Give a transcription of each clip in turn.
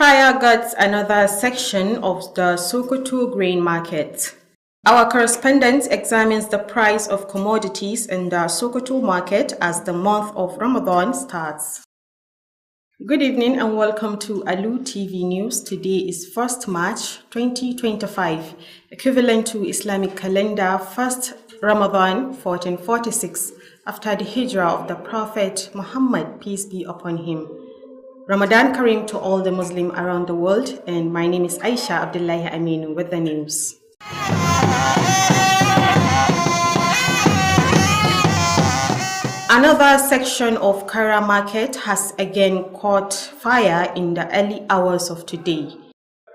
Fire guts another section of the Sokoto grain market. Our correspondent examines the price of commodities in the Sokoto market as the month of Ramadan starts. Good evening and welcome to Alu TV News. Today is 1st March 2025, equivalent to Islamic calendar 1st Ramadan 1446, after the hijrah of the Prophet Muhammad, peace be upon him. Ramadan Kareem to all the Muslims around the world, and my name is Aisha Abdullahi Aminu with the news. Another section of Kara Market has again caught fire in the early hours of today,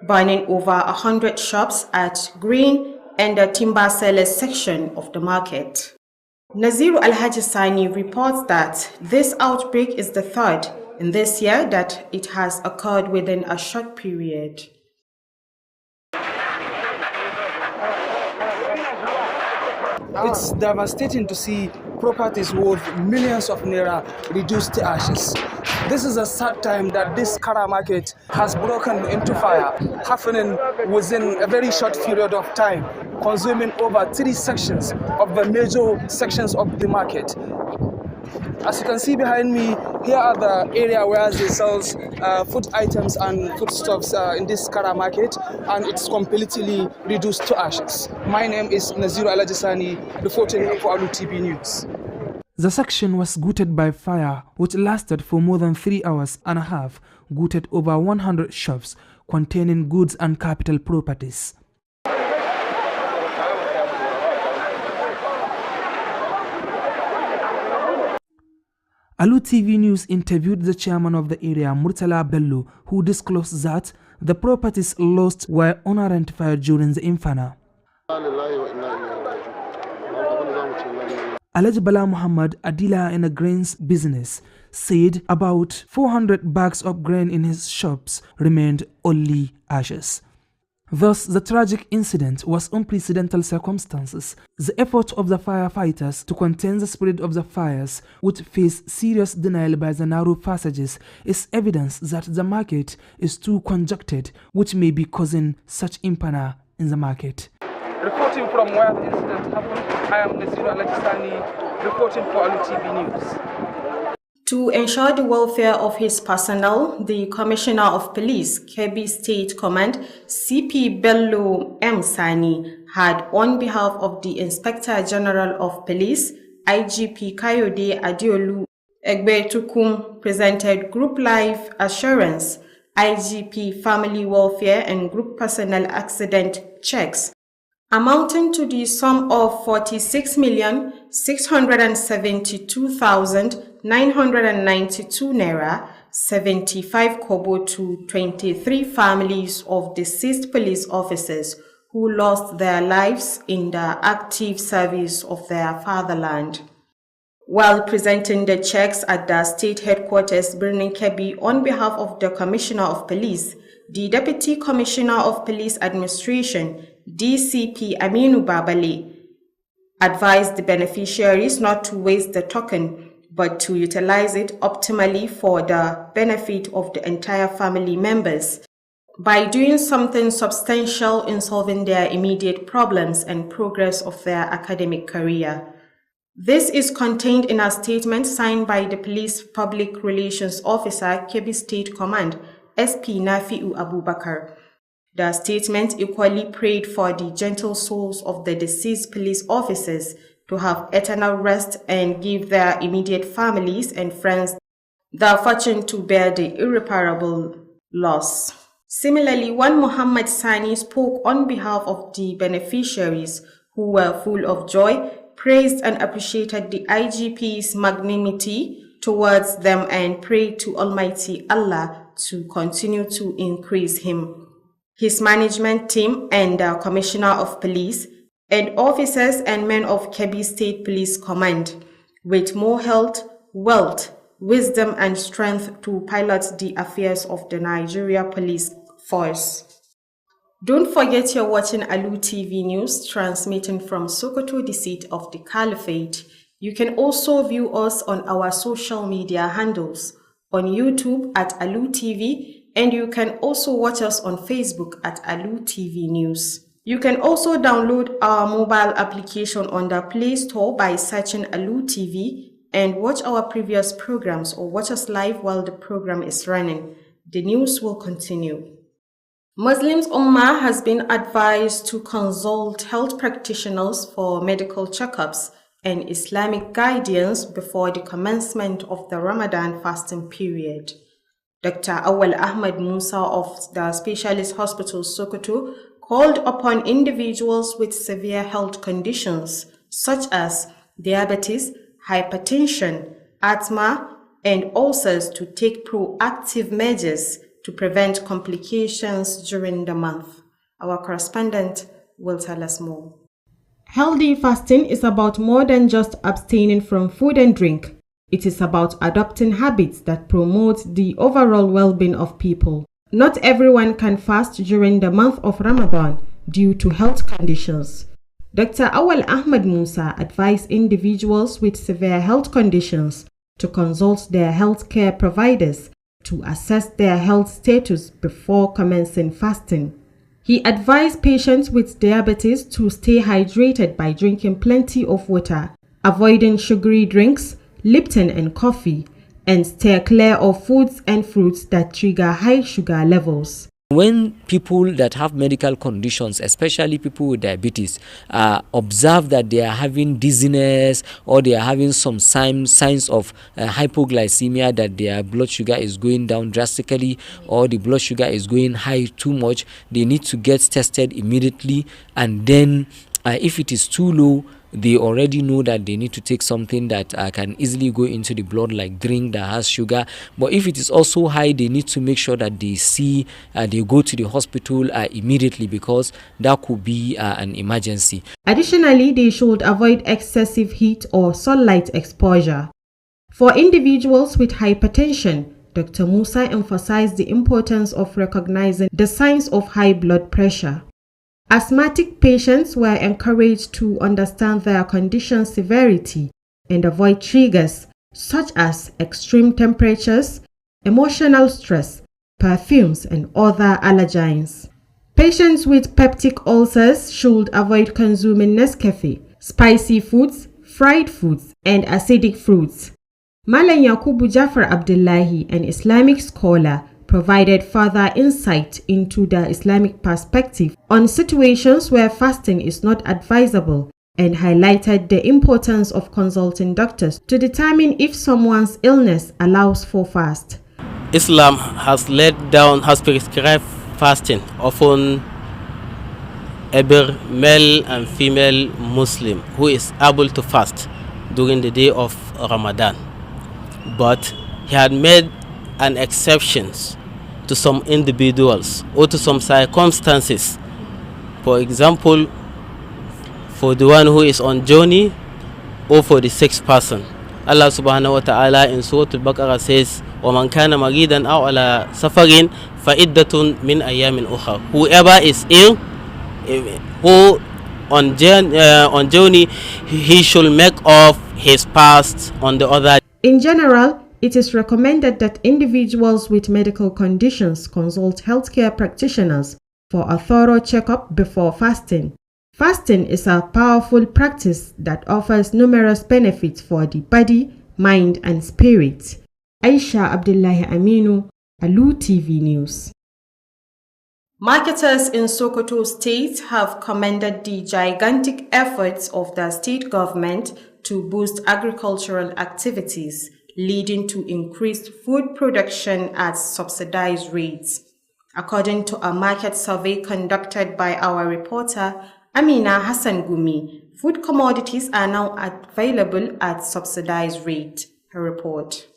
burning over 100 shops at grain and the timber sellers section of the market. Naziru Alhaji Sani reports that this outbreak is the third in this year that it has occurred within a short period. It's devastating to see properties worth millions of naira reduced to ashes. This is a sad time that this Kara market has broken into fire, happening within a very short period of time, consuming over 3 sections of the major sections of the market. As you can see behind me, here are the area where they sell food items and foodstuffs in this Kara market, and it's completely reduced to ashes. My name is Naziru Alajisani, reporting for Alu TV News. The section was gutted by fire, which lasted for more than 3 hours and a half, gutted over 100 shops containing goods and capital properties. Alu TV News interviewed the chairman of the area, Murtala Bello, who disclosed that the properties lost were unidentified during the inferno. Alhaji Bala Muhammad, a dealer in a grains business, said about 400 bags of grain in his shops remained only ashes. Thus, the tragic incident was unprecedented circumstances. The effort of the firefighters to contain the spread of the fires would face serious denial by the narrow passages is evidence that the market is too congested, which may be causing such inferno in the market. Reporting from where the incident happened, I am Naziru Alajisani, reporting for Alu TV News. To ensure the welfare of his personnel, the Commissioner of Police, Kebbi State Command, CP Bello M. Sani, had, on behalf of the Inspector General of Police, IGP Kayode Adeolu Egbetukum, presented Group Life Assurance, IGP Family Welfare and Group Personnel Accident checks, amounting to the sum of 46,672,992 naira 75 kobo to 23 families of deceased police officers who lost their lives in the active service of their fatherland. While presenting the checks at the state headquarters, Birnin Kebbi, on behalf of the Commissioner of Police, the Deputy Commissioner of Police Administration, DCP Aminu Babale, advised the beneficiaries not to waste the token, but to utilize it optimally for the benefit of the entire family members by doing something substantial in solving their immediate problems and progress of their academic career. This is contained in a statement signed by the Police Public Relations Officer, Kebbi State Command, SP Nafiu Abubakar. The statement equally prayed for the gentle souls of the deceased police officers to have eternal rest and give their immediate families and friends the fortune to bear the irreparable loss. Similarly, one Muhammad Sani spoke on behalf of the beneficiaries who were full of joy, praised and appreciated the IGP's magnanimity towards them and prayed to Almighty Allah to continue to increase him, his management team and the Commissioner of Police, and officers and men of Kebbi State Police Command, with more health, wealth, wisdom and strength to pilot the affairs of the Nigeria Police Force. Don't forget you're watching Alu TV News, transmitting from Sokoto, the seat of the Caliphate. You can also view us on our social media handles, on YouTube at Alu TV, And you can also watch us on Facebook at Alu TV News. You can also download our mobile application on the Play Store by searching Alu TV and watch our previous programs or watch us live while the program is running. The news will continue. Muslims Ummah has been advised to consult health practitioners for medical checkups and Islamic guidance before the commencement of the Ramadan fasting period. Dr. Awal Ahmad Musa of the Specialist Hospital Sokoto called upon individuals with severe health conditions such as diabetes, hypertension, asthma, and ulcers to take proactive measures to prevent complications during the month. Our correspondent will tell us more. Healthy fasting is about more than just abstaining from food and drink. It is about adopting habits that promote the overall well-being of people. Not everyone can fast during the month of Ramadan due to health conditions. Dr. Awal Ahmad Musa advised individuals with severe health conditions to consult their healthcare providers to assess their health status before commencing fasting. He advised patients with diabetes to stay hydrated by drinking plenty of water, avoiding sugary drinks, Lipton and coffee, and steer clear of foods and fruits that trigger high sugar levels. When people that have medical conditions, especially people with diabetes, observe that they are having dizziness or they are having some signs of hypoglycemia, that their blood sugar is going down drastically or the blood sugar is going high too much, they need to get tested immediately. And then if it is too low, they already know that they need to take something that can easily go into the blood, like drink that has sugar. But if it is also high, they need to make sure that they go to the hospital immediately, because that could be an emergency. Additionally, they should avoid excessive heat or sunlight exposure. For individuals with hypertension, Dr. Musa emphasized the importance of recognizing the signs of high blood pressure. Asthmatic patients were encouraged to understand their condition's severity and avoid triggers such as extreme temperatures, emotional stress, perfumes, and other allergens. Patients with peptic ulcers should avoid consuming Nescafe, spicy foods, fried foods, and acidic fruits. Malam Yakubu Jafar Abdullahi, an Islamic scholar, provided further insight into the Islamic perspective on situations where fasting is not advisable and highlighted the importance of consulting doctors to determine if someone's illness allows for fast. Islam has prescribed fasting often every male and female Muslim who is able to fast during the day of Ramadan. But he had made an exception to some individuals or to some circumstances. For example, for the one who is on journey or for the sick person. Allah subhanahu wa ta'ala in Surah Al-Baqarah says, وَمَنْ كَانَ مَرِيدًا أَوْ عَلَى سَفَرٍ فَإِدَّةٌ مِنْ أَيَّامٍ أُخَرَ. Whoever is ill, who on journey, he should make off his fast on the other. In general, it is recommended that individuals with medical conditions consult healthcare practitioners for a thorough checkup before fasting. Fasting is a powerful practice that offers numerous benefits for the body, mind, and spirit. Aisha Abdullahi Aminu, Alu TV News. Marketers in Sokoto State have commended the gigantic efforts of the state government to boost agricultural activities, leading to increased food production at subsidized rates. According to a market survey conducted by our reporter, Amina Hassan Gumi, food commodities are now available at subsidized rate. Her report.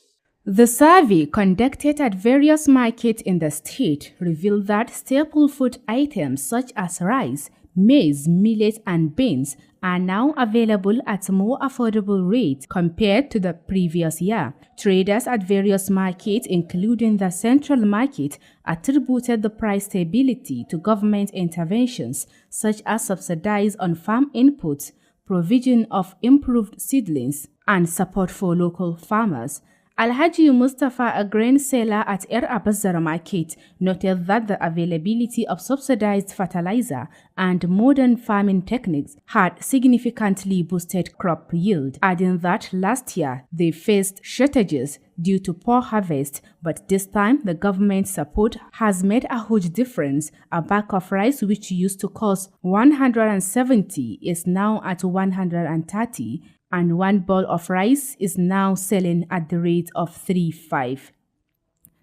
The survey conducted at various markets in the state revealed that staple food items such as rice, maize, millet, and beans are now available at a more affordable rate compared to the previous year. Traders at various markets, including the central market, attributed the price stability to government interventions such as subsidies on farm inputs, provision of improved seedlings, and support for local farmers. Alhaji Mustafa, a grain seller at Er Abazzar Market, noted that the availability of subsidized fertilizer and modern farming techniques had significantly boosted crop yield, adding that last year they faced shortages due to poor harvest, but this time the government support has made a huge difference. A bag of rice which used to cost 170 is now at 130, and one bowl of rice is now selling at the rate of 3.5.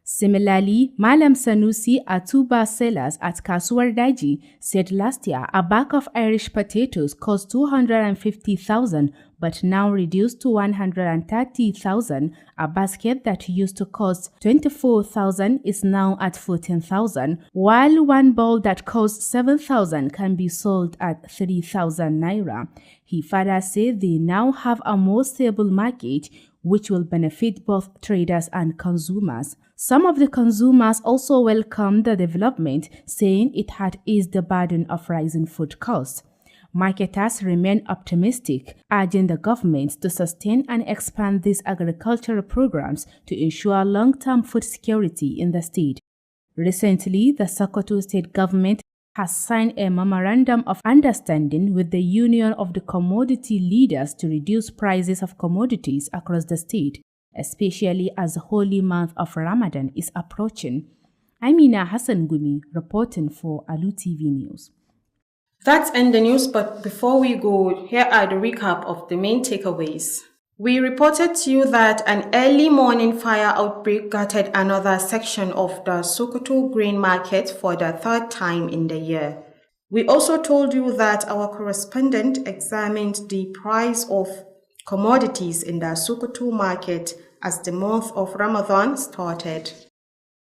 Similarly, Malam Sanusi, a tuber sellers at Kasuwar Daji, said last year a bag of Irish potatoes cost 250,000 but now reduced to 130,000. A basket that used to cost 24,000 is now at 14,000, while one bowl that cost 7,000 can be sold at 3,000 naira. He further said they now have a more stable market which will benefit both traders and consumers. Some of the consumers also welcomed the development, saying it had eased the burden of rising food costs. Marketers remain optimistic, urging the government to sustain and expand these agricultural programs to ensure long-term food security in the state. Recently, the Sokoto state government has signed a memorandum of understanding with the Union of the Commodity Leaders to reduce prices of commodities across the state, especially as the holy month of Ramadan is approaching. Amina Hassan Gumi reporting for Alu TV News. That's in the news, but before we go, here are the recap of the main takeaways. We reported to you that an early morning fire outbreak gutted another section of the Sokoto grain market for the third time in the year. We also told you that our correspondent examined the price of commodities in the Sokoto market as the month of Ramadan started.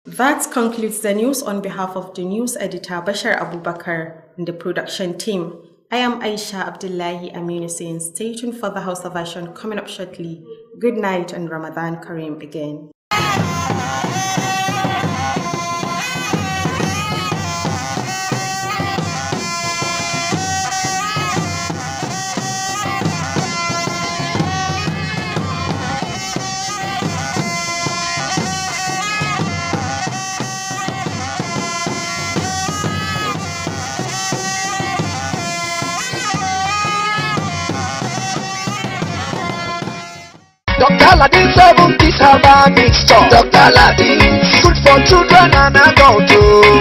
That concludes the news. On behalf of the news editor Bashar Abubakar and the production team, I am Aisha Abdullahi Aminu saying stay tuned for the Hausa version coming up shortly. Good night and Ramadan Kareem again. Dr. Ladin 70s herbal mixture. Dr. Ladin, good for children and adults.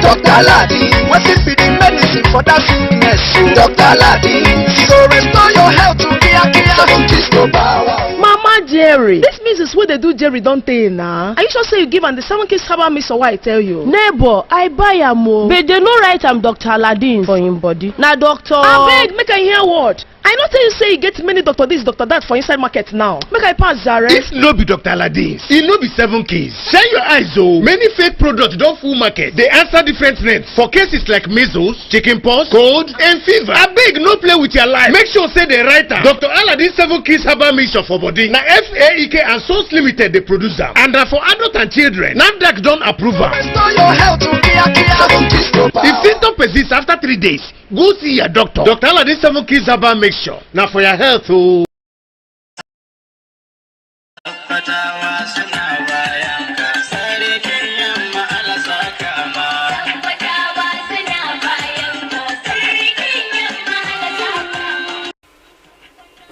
Dr. Ladin, what's it be the medicine for that sickness? Dr. Ladin, so restore your health to be a 70s no power. Mama Jerry, this means is what they do Jerry don't tell now. Are you sure say you give and the 7 kids herbal mixture what I tell you? Neighbor, I buy a more. But they no write I'm Dr. Aladdin for him body. Now doctor, I beg make I hear what? I not tell you say you get many doctor this, doctor that for inside market now. Make I pass Zare. This no be Dr. Aladdin. It no be 7 case. Shine your eyes though. Many fake products don't full market. They answer different names for cases like measles, chickenpox, cold, and fever. I beg no play with your life. Make sure say the writer Dr. Aladdin 7 case herbal mixture for body. Now FAEK and Source Limited they produce them. And for adult and children. NAFDAC don't approve them. Restore your health to be a 70s no power. If symptoms persist after 3 days, go see your doctor. Dr. Aladdin 7 keys herbal mixture. Now for your health. Oh.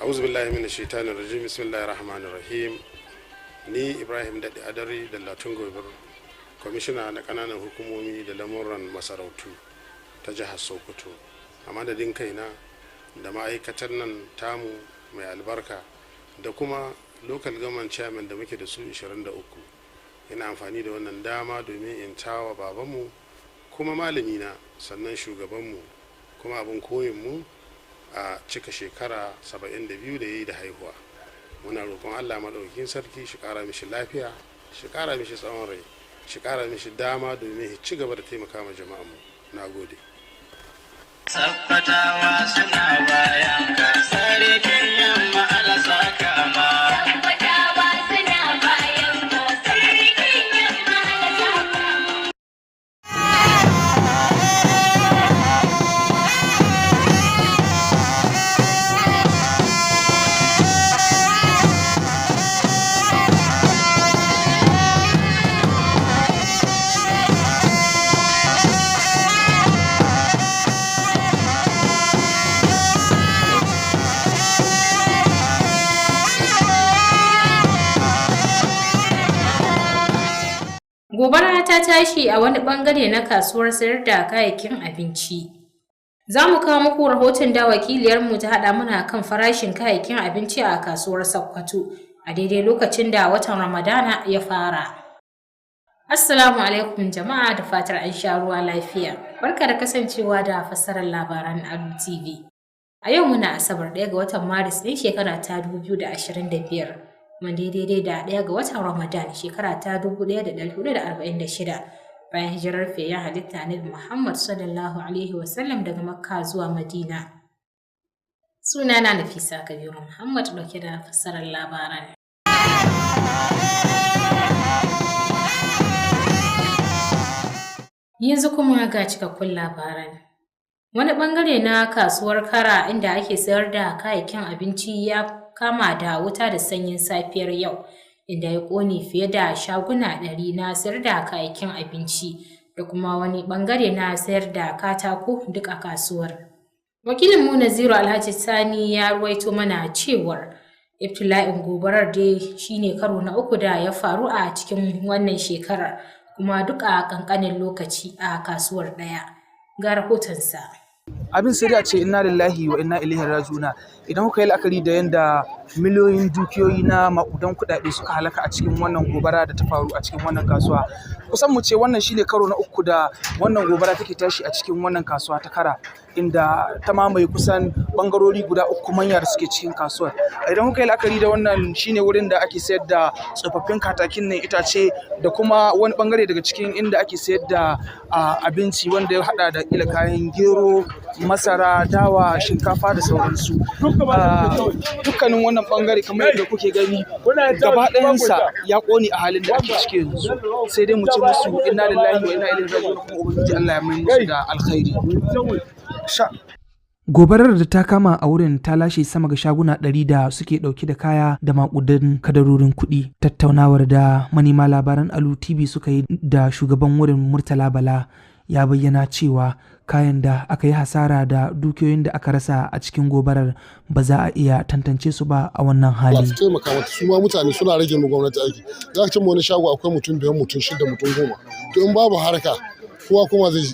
A'udhu billahi minash shaitanir rajim. Bismillahir rahmanir rahim. Ni Ibrahim Dadi Adari da Latun Gobar, kwamishina na kananan hukumomi da lamuran masarautu ta jihar Sokoto. A madadin kaina da ma'aikatar nan tamu mai albarka da kuma local government chairman da muke da su 23, ina amfani da wannan dama domin in tawa babanmu kuma malamina sannan shugabanmu kuma abin koyinmu a cika shekara 72 da yayi da haihuwa. Muna roƙon Allah madaukakin sarki shi ƙara mishi lafiya, shi ƙara mishi tsawon rai, shi ƙara mishi dama domin ya ci gaba da taimaka ma jama'anmu. Nagode. Sabbatawa suna bayan ka, sarkin yamma ala saka ma. Sabbatawa suna bayan ka, sarkin yamma ala saka ma. Gobara ta tashi a wani bangare na kasuwar sayar da kayayyakin abinci. Za mu kawo muku rahoton da wakiliyarmu ta haɗa muna kan farashin kayayyakin abinci a kasuwar Sokoto a daidai lokacin da watan Ramadana ya fara. Assalamu alaikum jama'a, da fatar an sha ruwa lafiya. Barka da kasancewa da fassarar labaran Alu Tv. A yau muna Asabar 1 ga watan Maris ɗin shekara ta 2025, kuma daidai da 1 ga watan Ramadan shekara ta 1446 bayan hijirar fiyayyen halitta Annabi Muhammad sallallahu alaihi wasallam daga Makka zuwa Madina. Sunana Nafisa Kabiru Muhammad ɗauke da fassarar labaran. Yanzu kuma ga cikakkun labaran. Wani bangare na kasuwar Kara inda ake sayar da kayayyakin abinci ya kama da wuta da sanyin safiyar yau, inda ya ƙone fiye da shaguna 100 na sayar da kayayyakin abinci da kuma wani bangare na sayar da katako duk a kasuwar. Wakilin mu Naziru Alhaji Sani ya ruwaito mana cewar ibtila'in gobarar dai shine karo na 3 da ya faru a cikin wannan shekarar, kuma duk a kankanin lokaci a kasuwar ɗaya. Ga rahotonsa. Abin sai da ce inna lillahi wa inna ilaihi raji'una. Idan kuka yi la'akari da yanda miliyoyin dukiyoyi na maƙudan kuɗaɗe suka halaka a cikin wannan gobara da ta faru a cikin wannan kasuwa, kusan mu ce wannan shine karo na 3 da wannan gobara take tashi a cikin wannan kasuwa ta Kara, inda ta mamaye kusan bangarori guda 3 manya da suke cikin kasuwar. Idan kuka yi la'akari da wannan shine wurin da ake sayar da tsofaffin katakin nan itace da kuma wani bangare daga cikin inda ake sayar da abinci wanda ya hada da kila kayan gero, masara, dawa, shinkafa da sauransu. Dukkanin wannan bangare kamar yadda kuke gani gaba ɗayansa ya ƙone a halin da ake ciki yanzu. Sai dai mu ce musu inna lillahi wa inna ilaihi raji'un, kuma ubangiji Allah ya mai musu da alkhairi. Gobarar da ta kama a wurin ta lashe sama ga shaguna 100 da suke ɗauke da kaya da maƙudan kadarorin kuɗi. Tattaunawar da manema labaran Alu Tv suka yi da shugaban wurin Murtala Bala ya bayyana cewa kayan da aka yi hasara da dukiyoyin da aka rasa a cikin gobarar ba za a iya tantance su ba a wannan hali. Su taimaka mata, su ma mutane suna rage mu gwamnati aiki. Za ka ce wani shago akwai mutum 5, mutum 6, mutum 10. To in babu harka kowa kuma zai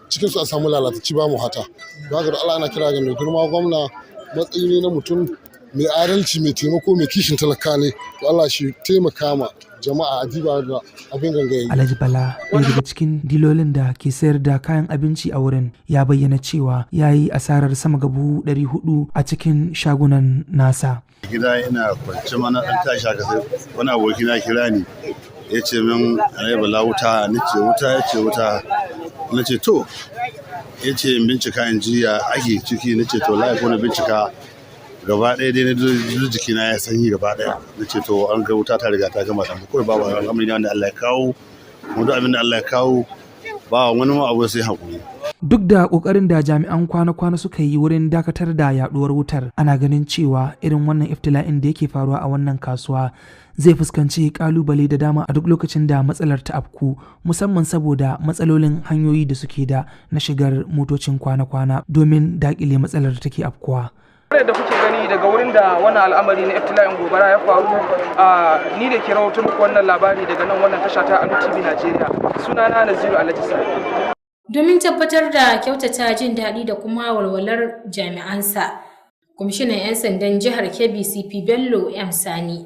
cikin su a samu lalatacci ba mu hata. Ba ga Allah ana kira ga mai girma gwamna, matsayi ne na mutum mai adalci, mai taimako, mai kishin talaka ne. To Allah shi taimaka ma jama'a a diba da abin gangaye. Alhaji Bala, ɗaya daga cikin dilolin da ke sayar da kayan abinci a wurin, ya bayyana cewa ya yi asarar sama ga buhu 400 a cikin shagunan nasa. Gida ina kwance mana ɗan tashi haka sai wani aboki na kira ni ya ce min Alhaji Bala wuta, ni ce wuta, ya ce wuta, na ce to, ya ce in bincika in ji ya ake ciki, na ce to layi ko na bincika gaba ɗaya dai na jikina ya sanyi gaba ɗaya, na ce to an ga wuta ta riga ta gama ɗan kawai babu al'amari wanda Allah ya kawo, wanda abin da Allah ya kawo ba wani ma abu sai haƙuri. Duk da ƙoƙarin da jami'an kwana-kwana suka yi wurin dakatar da yaɗuwar wutar, ana ganin cewa irin wannan iftila'in da yake faruwa a wannan kasuwa zai fuskanci ƙalubale da dama a duk lokacin da matsalar ta afku, musamman saboda matsalolin hanyoyi da suke da na shigar motocin kwana-kwana domin daƙile matsalar da take afkuwa. Da kuke gani daga wurin da wannan al'amari na iftila'in gobara ya faru, ni da ke rahoton muku wannan labari daga nan wannan tasha ta Alu Tv Najeriya. Sunana Naziru Alhaji Sani. Domin tabbatar da kyautata jin daɗi da kuma walwalar jami'ansa, Kwamishinan 'yan sandan jihar Kebbi CP Bello M. Sani,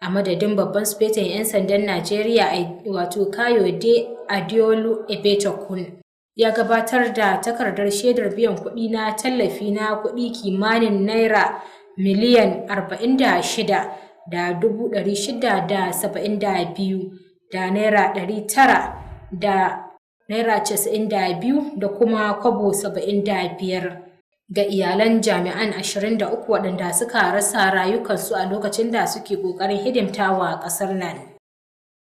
a madadin babban sufetin 'yan sandan Najeriya wato Kayode Adeolu Ebetokun, ya gabatar da takardar shaidar biyan kuɗi na tallafi na kuɗi kimanin naira miliyan 46,672 da naira 900 da naira 92 da kuma kwabo 75 ga iyalan jami'an 23 waɗanda suka rasa rayukansu a lokacin da suke ƙoƙarin hidimtawa ƙasar nan.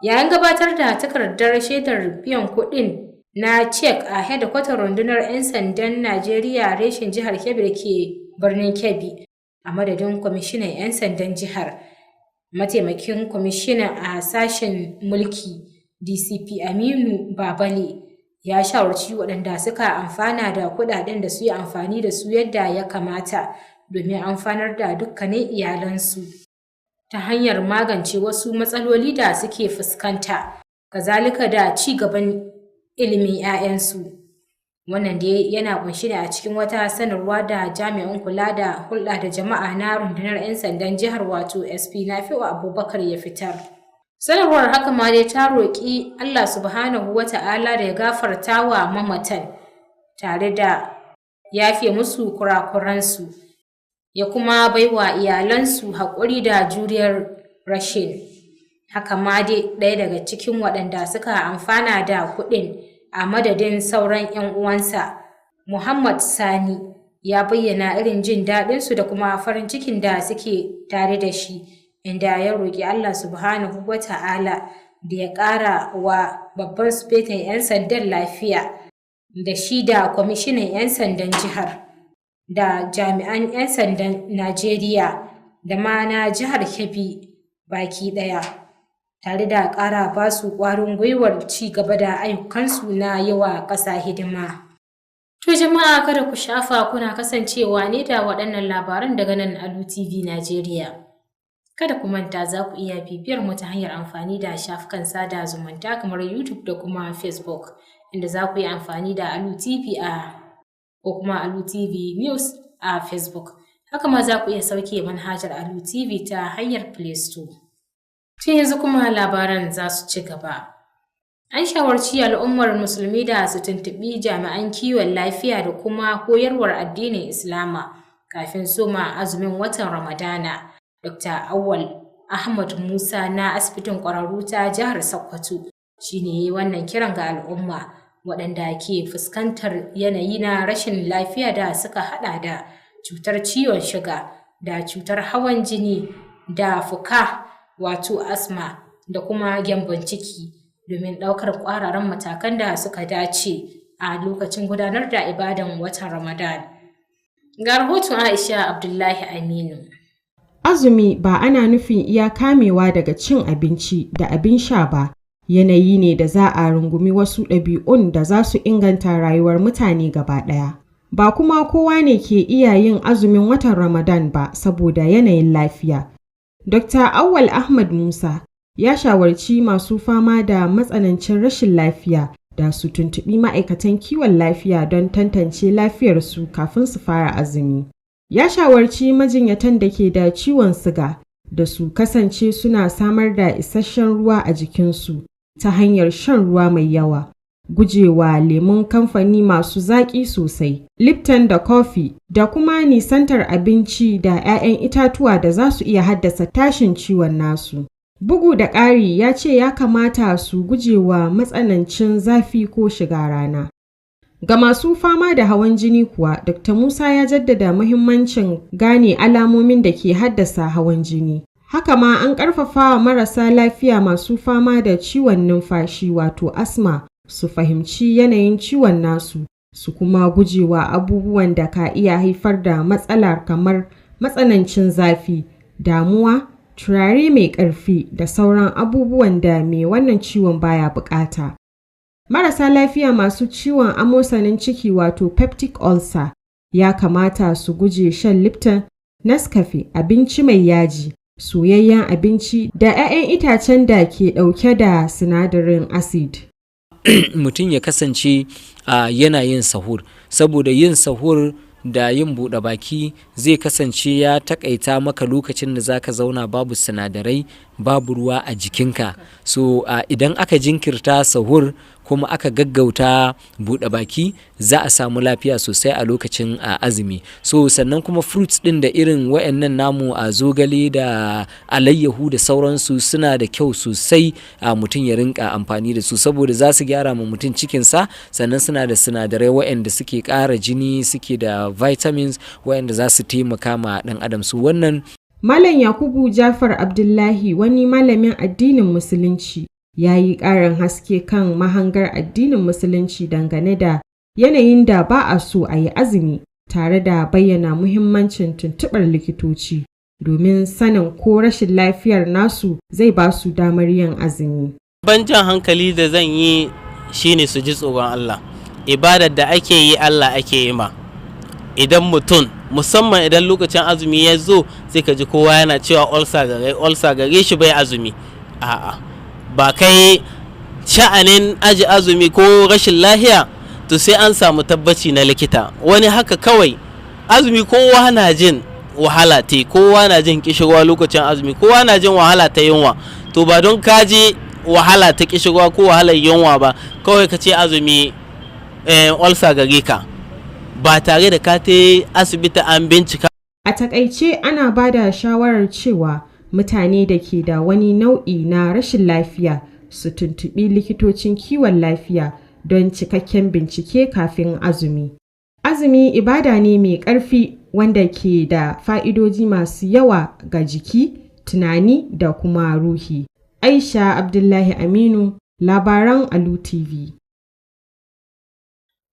Yayin gabatar da takardar shaidar biyan kuɗin na cek a hedikwatar rundunar 'yan sandan Najeriya reshen jihar Kebbi da ke birnin Kebbi, a madadin kwamishinan 'yan sandan jihar, mataimakin kwamishinan a sashen mulki DCP Aminu Babale ya shawarci waɗanda suka amfana da kuɗaɗen da su yi amfani da su yadda ya kamata domin amfanar da dukkanin iyalansu ta hanyar magance wasu matsaloli da suke fuskanta, kazalika da ci gaban ilimin 'ya'yansu. Wannan dai yana kunshi ne a cikin wata sanarwa da jami'in kula da hulɗa da jama'a na rundunar 'yan sandan jihar wato SP Nafi'u Abubakar ya fitar. Sanarwar haka ma dai ta roƙi Allah subhanahu wa ta'ala da ya gafarta wa mamatan tare da yafe musu kurakuransu, ya kuma baiwa iyalansu haƙuri da juriyar rashin. Haka ma dai ɗaya daga cikin waɗanda suka amfana da kuɗin a madadin sauran 'yan uwansa, Muhammad Sani, ya bayyana irin jin daɗinsu da kuma farin cikin da suke tare da shi, inda ya roƙi Allah subhanahu wa ta'ala da ya ƙara wa babban sufetin 'yan sandan lafiya da shi da kwamishinan 'yan sandan jihar da jami'an 'yan sandan Najeriya da ma na jihar Kebbi baki ɗaya, tare da ƙara ba su ƙwarin gwiwar ci gaba da ayyukansu na yawa ƙasa hidima. To jama'a, kada ku shafa, kuna kasancewa ne da waɗannan labaran daga nan Alu TV Najeriya. Kada ku manta za ku iya bibiyar mu ta hanyar amfani da shafukan sada zumunta kamar YouTube da kuma Facebook, inda za ku yi amfani da Alu TV ko kuma Alu TV News a Facebook. Haka ma za ku iya sauke manhajar Alu TV ta hanyar Play Store. Tun yanzu kuma labaran za su ci gaba. An shawarci al'ummar musulmi da su tuntuɓi jami'an kiwon lafiya da kuma koyarwar addinin Islama kafin soma azumin watan Ramadana. Dr. Awal Ahmad Musa na asibitin ƙwararru ta jihar Sokoto shi ne wannan kiran ga al'umma waɗanda ke fuskantar yanayi na rashin lafiya da suka haɗa da cutar ciwon shuga da cutar hawan jini da fuka wato asma da kuma gyambon ciki domin ɗaukar ƙwararan matakan da suka dace a lokacin gudanar da ibadan watan Ramadan. Ga rahoton Aisha Abdullahi Aminu. Azumi ba ana nufin iya kamewa daga cin abinci da abin sha ba, yanayi ne da za a rungumi wasu ɗabi'un da za su inganta rayuwar mutane gaba ɗaya. Ba kuma kowa ne ke iya yin azumin watan Ramadan ba saboda yanayin lafiya. Dr. Awal Ahmad Musa ya shawarci masu fama da matsanancin rashin lafiya da su tuntuɓi ma'aikatan kiwon lafiya don tantance lafiyarsu kafin su fara azumi. Ya shawarci majinyatan da ke da ciwon siga da su kasance suna samar da isasshen ruwa a jikinsu ta hanyar shan ruwa mai yawa, gujewa lemun kamfani masu zaƙi sosai, Lipton da kofi, da kuma nisantar abinci da 'ya'yan itatuwa da za su iya haddasa tashin ciwon nasu. Bugu da ƙari ya ce ya kamata su gujewa matsanancin zafi ko shiga rana. Ga masu fama da hawan jini kuwa, Dr. Musa ya jaddada muhimmancin gane alamomin da ke haddasa hawan jini. Haka ma an ƙarfafa marasa lafiya masu fama da ciwon numfashi wato asma su fahimci yanayin ciwon nasu, su kuma gujewa abubuwan da ka iya haifar da matsala kamar matsanancin zafi, damuwa, turare mai ƙarfi da sauran abubuwan da mai wannan ciwon baya buƙata. Marasa lafiya masu ciwon amosanin ciki wato peptic ulcer ya kamata su guje shan Lipton, Nescafe, abinci mai yaji, soyayyen abinci da 'ya'yan itacen da ke ɗauke da sinadarin acid. Mutum ya kasance yana yin sahur, saboda yin sahur da yin buɗe baki zai kasance ya takaita maka lokacin da zaka zauna babu sinadarai, babu ruwa a jikinka. So idan aka jinkirta sahur kuma aka gaggauta buɗe baki za a samu lafiya sosai a lokacin azumi. So sannan kuma fruits ɗin da irin wayannan namu a zogale da alayyahu da sauransu suna da kyau sosai mutum ya rinka amfani da su, saboda za su gyara ma mutum cikinsa, sannan suna da sinadarai wayanda suke ƙara jini, suke da vitamins wayanda za su taimaka ma ɗan adam. Su wannan Malam Yakubu Jafar Abdullahi, wani malamin addinin Musulunci, ya yi ƙarin haske kan mahangar addinin Musulunci dangane da yanayin da ba a so a yi azumi, tare da bayyana muhimmancin tuntuɓar likitoci domin sanin ko rashin lafiyar nasu zai ba su damar yin azumi. Ban jan hankali da zan yi shine su ji tsoron Allah. Ibadar da ake yi Allah ake yi ma. Idan mutum, musamman idan lokacin azumi ya zo, sai ka ji kowa yana cewa ulcer gare shi bai azumi. A'a, ba kai sha'anin aji azumi ko rashin lahiya to sai an samu tabbaci na likita. Wani haka kawai azumi kowa na jin wahala te, kowa na jin kishirwa lokacin azumi, kowa na jin wahala ta yunwa. To ba don ka je wahala ta kishirwa ko wahalar yunwa ba kawai ka ce azumi ulcer gare ka ba tare da ka ta asibiti an bincika. A takaice ana ba da shawarar cewa mutane da ke da wani nau'i na rashin lafiya su tuntuɓi likitocin kiwon lafiya don cikakken bincike kafin azumi. Azumi ibada ne mai ƙarfi wanda ke da fa'idoji masu yawa ga jiki, tunani da kuma ruhi. Aisha Abdullahi Aminu, labaran Alu Tv.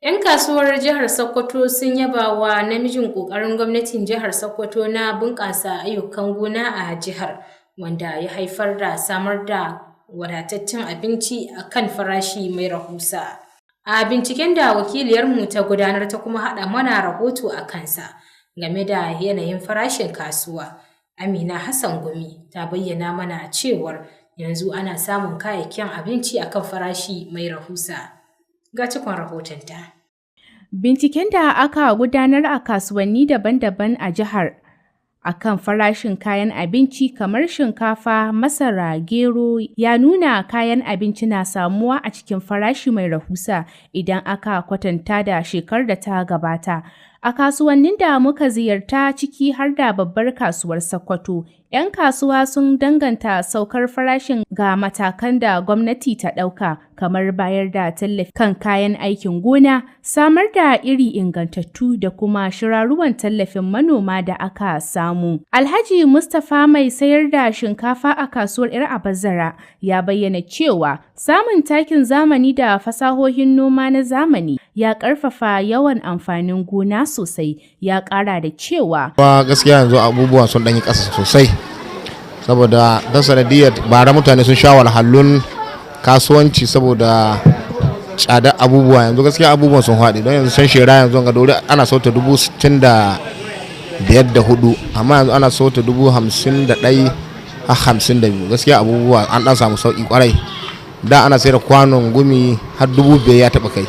'Yan kasuwar jihar Sokoto sun yaba wa namijin ƙoƙarin gwamnatin jihar Sokoto na bunƙasa ayyukan gona a jihar, wanda ya haifar da samar da wadataccen abinci a kan farashi mai rahusa. A binciken da wakiliyarmu ta gudanar ta kuma haɗa mana rahoto a kansa game da yanayin farashin kasuwa. Amina Hassan Gumi ta bayyana mana cewar yanzu ana samun kayayyakin abinci a kan farashi mai rahusa. Ga cikon rahotonta. Binciken da aka gudanar a kasuwanni daban-daban a jihar akan farashin kayan abinci kamar shinkafa, masara, gero ya nuna kayan abinci na samuwa a cikin farashi mai rahusa idan aka kwatanta da shekarar da ta gabata. A kasuwannin da muka ziyarta ciki har da babbar kasuwar Sokoto, 'yan kasuwa sun danganta saukar farashin ga matakan da gwamnati ta ɗauka, kamar bayar da tallafi kan kayan aikin gona, samar da iri ingantattu da kuma shirarruwan tallafin manoma da aka samu. Alhaji Mustapha mai sayar da shinkafa a kasuwar 'Yar Abazara ya bayyana cewa samun takin zamani da fasahohin noma na zamani ya ƙarfafa yawan amfanin gona sosai. Ya ƙara da cewa gaskiya yanzu abubuwan sun ɗanyi ƙasa sosai, saboda don sanadiyar bara mutane sun sha wahalhalun kasuwanci saboda tsadar abubuwa. Yanzu gaskiya abubuwan sun haɗe, don yanzu san shera yanzu ga dole ana sauta 65,400, amma yanzu ana sauta 51,000 har 52. Gaskiya abubuwa an ɗan samu sauƙi ƙwarai. Da ana sayar da kwanon gumi har 5,000 ya taɓa kai,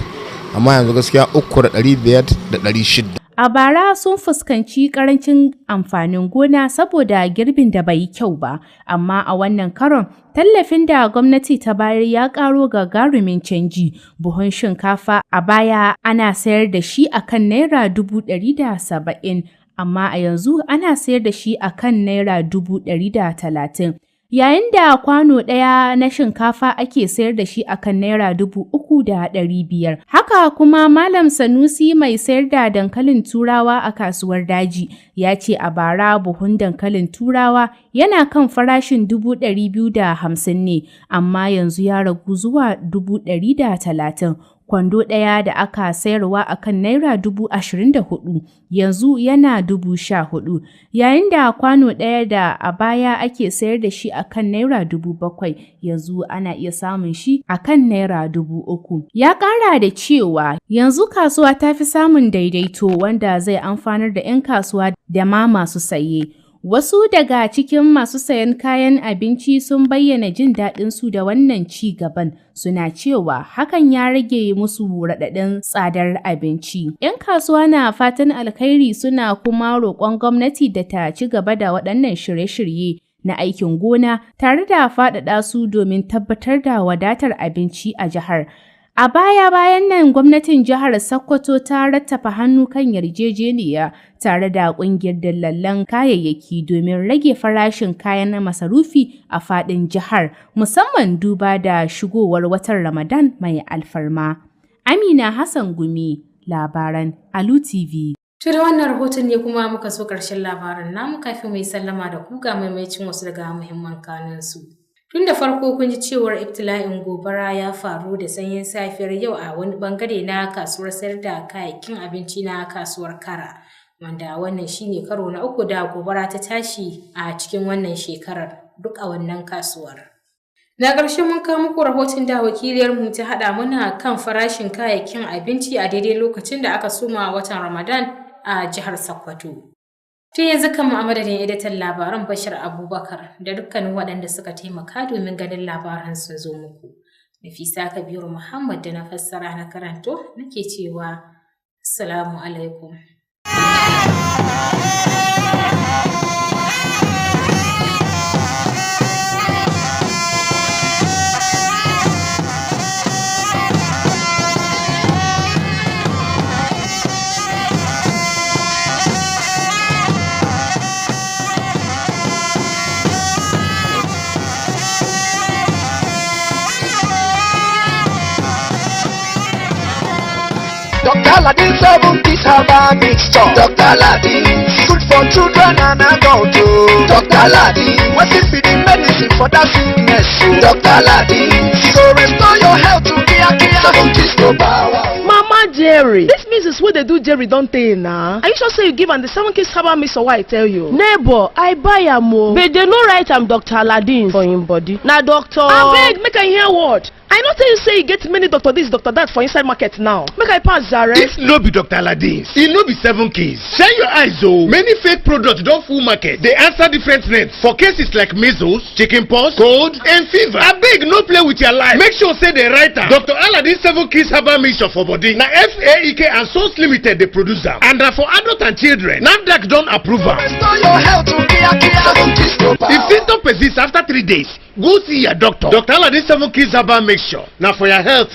amma yanzu gaskiya 3,500 da 600. A bara sun fuskanci karancin amfanin gona saboda girbin da bai yi kyau ba, amma a wannan karon tallafin da gwamnati ta bayar ya karo gagarumin canji. Buhun shinkafa a baya ana sayar da shi akan Naira 170, amma a yanzu ana sayar da shi akan Naira 130. Yayin da kwano ɗaya na shinkafa ake sayar da shi akan Naira 3,500. Haka kuma Malam Sanusi mai sayar da dankalin Turawa a kasuwar Daji ya ce a bara buhun dankalin Turawa yana kan farashin 250 ne, amma yanzu ya ragu zuwa 130. Kwando ɗaya da aka sayarwa a kan Naira 24,000 yanzu yana 14,000, yayin da kwano ɗaya da a baya ake sayar da shi a kan Naira 7,000 yanzu ana iya samun shi a kan Naira 3,000. Ya ƙara da cewa yanzu kasuwa ta fi samun daidaito wanda zai amfanar da 'yan kasuwa da ma masu saye. Wasu daga cikin masu sayan kayan abinci sun bayyana jin daɗinsu da wannan ci gaban, suna cewa hakan ya rage musu raɗaɗin tsadar abinci. 'Yan kasuwa na fatan alkhairi suna kuma roƙon gwamnati da ta ci gaba da waɗannan shirye-shirye na aikin gona tare da faɗaɗa su domin tabbatar da wadatar abinci a jihar. A baya-bayan nan gwamnatin jihar Sokoto ta rattaba hannu kan yarjejeniya tare da ƙungiyar dillallan kayayyaki domin rage farashin kayan masarufi a faɗin jihar, musamman duba da shigowar watan Ramadan mai alfarma. Amina Hassan Gumi, labaran Alu Tv. To da wannan rahoton ne kuma muka so ƙarshen labaran namu. Kafin mai sallama da ku ga maimaicin wasu daga muhimman kanunsu. Tun da farko kun ji cewar ibtila'in gobara ya faru da sanyin safiyar yau a wani bangare na kasuwar sayar da kayayyakin abinci na kasuwar Kara, wanda wannan shine karo na uku da gobara ta tashi a cikin wannan shekarar duk a wannan kasuwar. Na ƙarshe mun kawo muku rahoton da wakiliyarmu ta haɗa mana kan farashin kayayyakin abinci a daidai lokacin da aka soma watan Ramadan a jihar Sokoto. Tun yanzu kan a madadin editan labaran Bashir Abubakar da dukkanin waɗanda suka taimaka domin ganin labaran sun zo muku. Nafisa Kabiru Muhammad da na fassara na karanto nake cewa assalamu alaikum. Dr. Ladin 70s herbal mixture. Dr. Ladin, good for children and adults. Dr. Ladin, what's it be the medicine for that sickness? Dr. Ladin, so restore your health to Kia 70s go power. Mama Jerry, this means it's what they do Jerry don't tell now. Are you sure say you give and the 7 kids herbal mixture what I tell you? Neighbor, I buy a more. But they no right I'm Dr. Ladin for him body. Now doctor, I beg, make I hear what? I not tell you say you get many doctor this, doctor that for inside market now. Make I pass Zare. If no be Dr. Aladdin, it no be 7 keys. Shine your eyes though. Many fake products don't full market. They answer different names for cases like measles, chickenpox, cold, and fever. I beg, no play with your life. Make sure say the right time. Dr. Aladdin 7 keys herbal mixture for body. Now FAEK and Source Limited they produce them. And for adult and children. NAFDAC don't approve them. Restore your health to Kia 70s go power. If symptoms persist after 3 days, go see your doctor. Dr. Aladdin 7 keys herbal mixture. Now for your health.